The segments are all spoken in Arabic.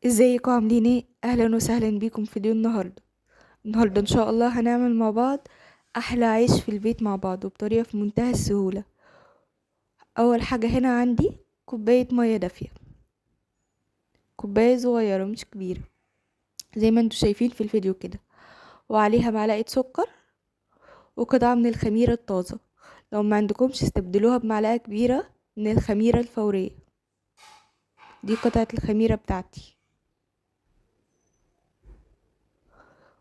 ازيكم عاملين ايه؟ اهلا وسهلا بيكم في فيديو النهارده ان شاء الله هنعمل مع بعض احلى عيش في البيت مع بعض وبطريقه في منتهى السهوله. اول حاجه هنا عندي كوبايه ميه دافيه، كوبايه صغيره مش كبيره زي ما انتوا شايفين في الفيديو كده، وعليها معلقه سكر وقطعه من الخميره الطازه. لو ما عندكمش استبدلوها بمعلقه كبيره من الخميره الفوريه. دي قطعه الخميره بتاعتي،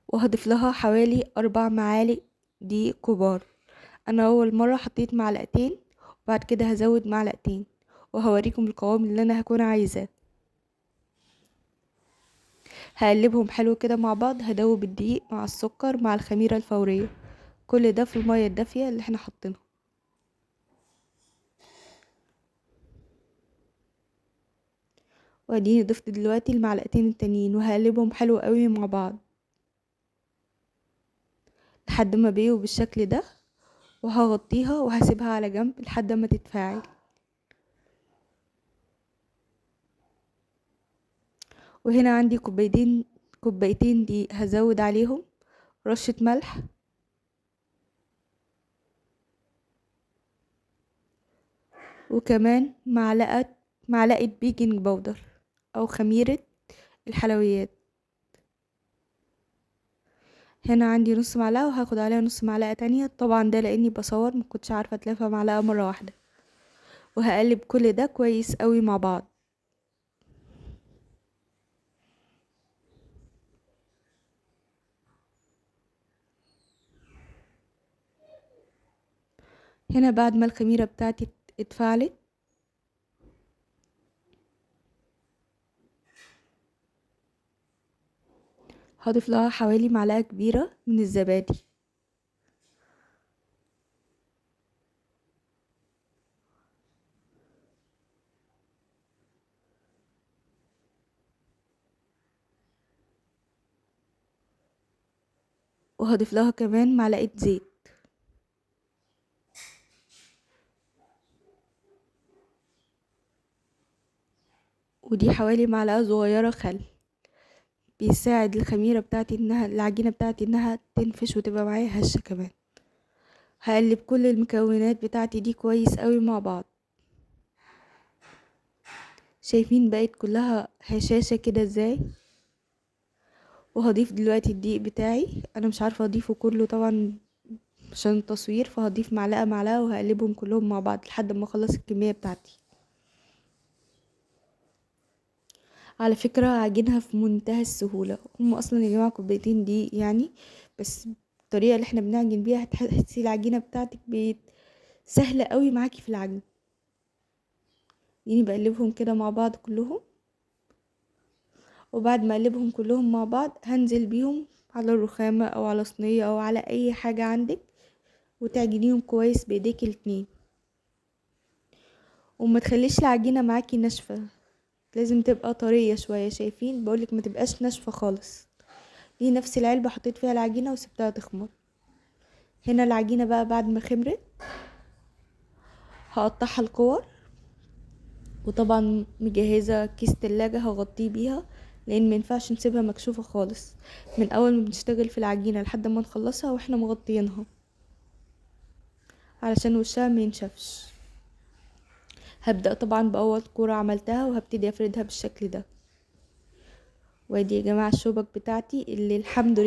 وهضيف لها حوالي 4 معالق دقيق كبار. انا اول مره حطيت معلقتين وبعد كده هزود معلقتين، وهوريكم القوام اللي انا هكون عايزاه. هقلبهم حلو كده مع بعض، هدوب الدقيق مع السكر مع الخميره الفوريه، كل ده في الميه الدافيه اللي احنا حاطينها. واديني ضفت دلوقتي المعلقتين التانيين وهقلبهم حلو قوي مع بعض لحد ما بيجوا بالشكل ده، وهغطيها وهسيبها على جنب لحد ما تتفاعل. وهنا عندي كوبايتين دقيق، هزود عليهم رشة ملح وكمان معلقة بيكنج باودر أو خميرة الحلويات. هنا عندي نص معلقة وهاخد عليها نص معلقة تانية، طبعا ده لأني بصور مكنتش عارفة أتلافها معلقة مرة واحدة. وهقلب كل ده كويس قوي مع بعض. هنا بعد ما الخميرة بتاعتي اتفعلت، هضيف لها حوالي معلقة كبيرة من الزبادي. وهضيف لها كمان معلقة زيت. ودي حوالي معلقة صغيرة خل، بيساعد الخميرة بتاعتي العجينة بتاعتي انها تنفش وتبقى معايا هشة كمان. هقلب كل المكونات بتاعتي دي كويس قوي مع بعض. شايفين بقت كلها هشاشة كده ازاي؟ وهضيف دلوقتي الدقيق بتاعي، انا مش عارفة اضيفه كله طبعا عشان التصوير، فهضيف معلقة معلقة وهقلبهم كلهم مع بعض لحد ما اخلص الكمية بتاعتي. على فكرة عجينها في منتهى السهولة، هم اصلا يا جماعة كوبايتين دقيق يعني، بس الطريقة اللي احنا بنعجن بيها هتحسي العجينة بتاعتك بقت سهلة قوي معاكي في العجن. يعني بقلبهم كده مع بعض كلهم، وبعد ما اقلبهم كلهم مع بعض هنزل بيهم على الرخامة او على صينية او على اي حاجة عندك، وتعجنيهم كويس بايديك الاتنين. وما تخليش العجينة معاكي ناشفة، لازم تبقى طرية شوية. شايفين بقولك ما تبقاش ناشفة خالص. دي نفس العلبة حطيت فيها العجينة وسبتها تخمر. هنا العجينة بقى بعد ما خمرت هقطعها الكور، وطبعا مجهزة كيس تلاجة هغطيه بيها، لان مينفعش نسيبها مكشوفة خالص من اول ما بنشتغل في العجينة لحد ما نخلصها واحنا مغطيينها، علشان وشها مينشفش. هبدأ طبعا بأول كورة عملتها وهبتدي افردها بالشكل ده. وادي يا جماعة الشوبك بتاعتي اللي الحمد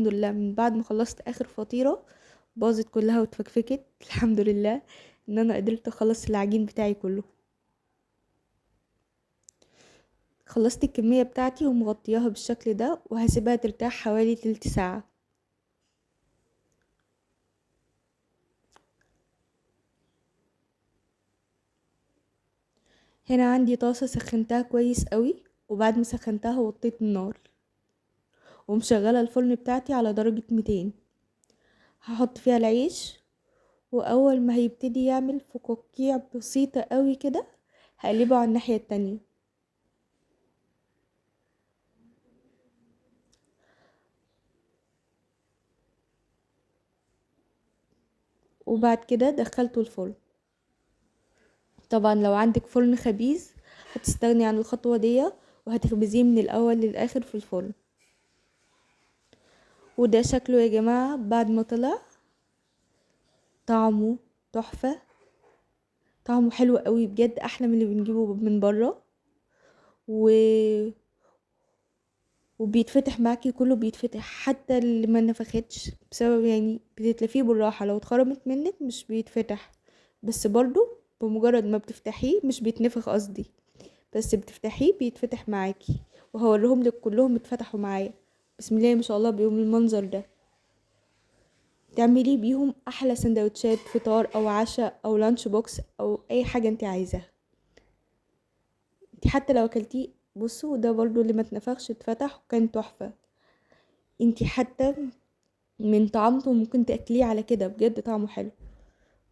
لله من بعد ما خلصت اخر فطيرة باظت كلها واتفكفكت الحمد لله ان انا قدرت اخلص العجين بتاعي كله. خلصت الكمية بتاعتي ومغطياها بالشكل ده وهسيبها ترتاح حوالي تلت ساعة. هنا عندي طاسة سخنتها كويس قوي، وبعد ما سخنتها وطيت النار ومشغلة الفرن بتاعتي على درجة 200. هحط فيها العيش، واول ما هيبتدي يعمل فقاقيع بسيطة قوي كده هقلبه على الناحية التانية. وبعد كده دخلته الفرن. طبعا لو عندك فرن خبيز هتستغني عن الخطوة دي وهتخبزيه من الاول للاخر في الفرن. وده شكله يا جماعة بعد ما طلع. طعمه تحفة، طعمه حلو قوي بجد، احلى من اللي بنجيبه من بره. و... وبيتفتح معاكي، كله بيتفتح حتى اللي ما نفختش، بسبب يعني بتتلفيه بالراحة، لو اتخرمت منك مش بيتفتح. بس برضو بمجرد ما بتفتحيه مش بيتنفخ قصدي، بس بتفتحيه بيتفتح معاكي. وهوريهم لك كلهم اتفتحوا معايا، بسم الله ما شاء الله، بيهم المنظر ده. تعملي بيهم احلى سندوتشات فطار او عشاء او لانش بوكس او اي حاجه انت عايزاها. انت حتى لو اكلتيه، بصوا ده برضو اللي ما اتنفخش اتفتح وكان تحفه. انت حتى من طعمته ممكن تاكليه على كده، بجد طعمه حلو.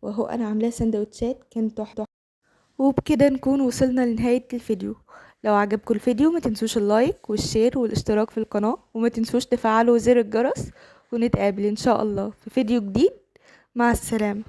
وهو انا عاملاه سندوتشات كان تحفه. وبكده نكون وصلنا لنهايه الفيديو. لو عجبكم الفيديو ما تنسوش اللايك والشير والاشتراك في القناه، وما تنسوش تفعلوا زر الجرس. ونتقابل ان شاء الله في فيديو جديد. مع السلامه.